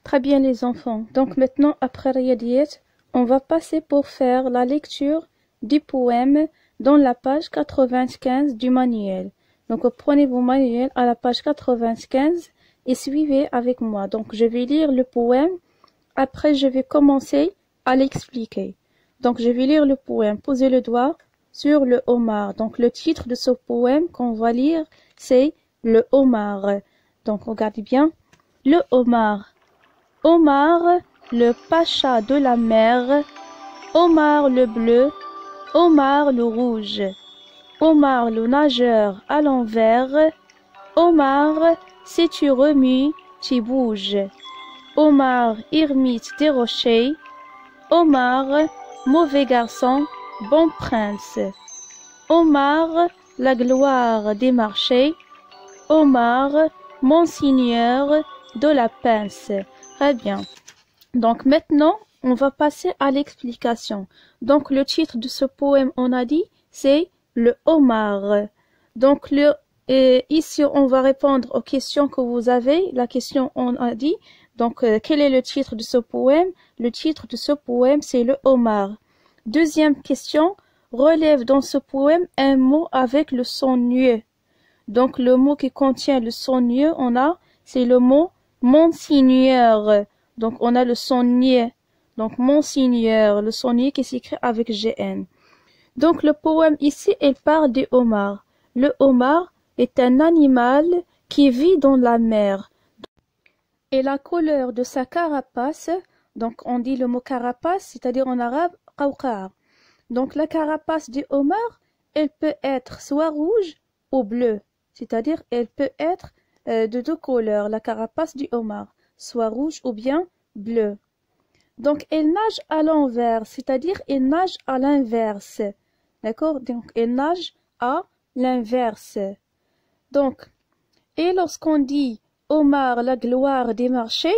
Très bien les enfants. Donc maintenant, après Riyadiyat, on va passer pour faire la lecture du poème dans la page 95 du manuel. Donc prenez vos manuels à la page 95 et suivez avec moi. Donc je vais lire le poème, après je vais commencer à l'expliquer. Donc je vais lire le poème. Posez le doigt sur le homard. Donc le titre de ce poème qu'on va lire, c'est le homard. Donc regardez bien. Le homard. Omar, le pacha de la mer, Omar le bleu, Omar le rouge, Omar le nageur à l'envers, Omar, si tu remues, tu bouges, Omar, ermite des rochers, Omar, mauvais garçon, bon prince, Omar, la gloire des marchés, Omar, monseigneur de la pince. Très bien. Donc maintenant, on va passer à l'explication. Donc le titre de ce poème, on a dit, c'est le homard. Donc ici, on va répondre aux questions que vous avez. La question, on a dit, donc quel est le titre de ce poème? Le titre de ce poème, c'est le homard. Deuxième question, relève dans ce poème un mot avec le son nieux. Donc le mot qui contient le son nieux, c'est le mot Monseigneur. Donc, on a le son niais. Donc, Monseigneur, le son niais qui s'écrit avec GN. Donc, le poème ici, il parle du homard. Le homard est un animal qui vit dans la mer. Et la couleur de sa carapace, donc on dit le mot carapace, c'est-à-dire en arabe, qawqar. Donc, la carapace du homard, elle peut être soit rouge ou bleue. C'est-à-dire, elle peut être de deux couleurs, la carapace du homard, soit rouge ou bien bleu. Donc, elle nage à l'envers, c'est-à-dire elle nage à l'inverse. D'accord? Donc, elle nage à l'inverse. Donc, et lorsqu'on dit homard, la gloire des marchés,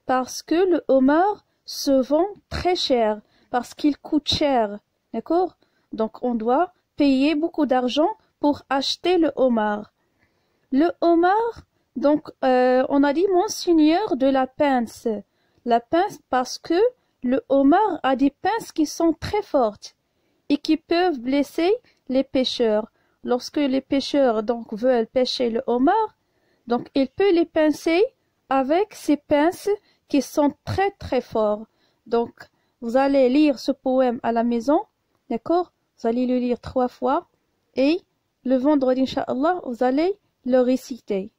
parce que le homard se vend très cher, parce qu'il coûte cher. D'accord? Donc, on doit payer beaucoup d'argent pour acheter le homard. Le homard, donc, on a dit monseigneur de la pince. La pince parce que le homard a des pinces qui sont très fortes et qui peuvent blesser les pêcheurs. Lorsque les pêcheurs donc veulent pêcher le homard, donc il peut les pincer avec ces pinces qui sont très très fortes. Donc, vous allez lire ce poème à la maison, d'accord? Vous allez le lire 3 fois et le vendredi, Inch'Allah, vous allez le réciter.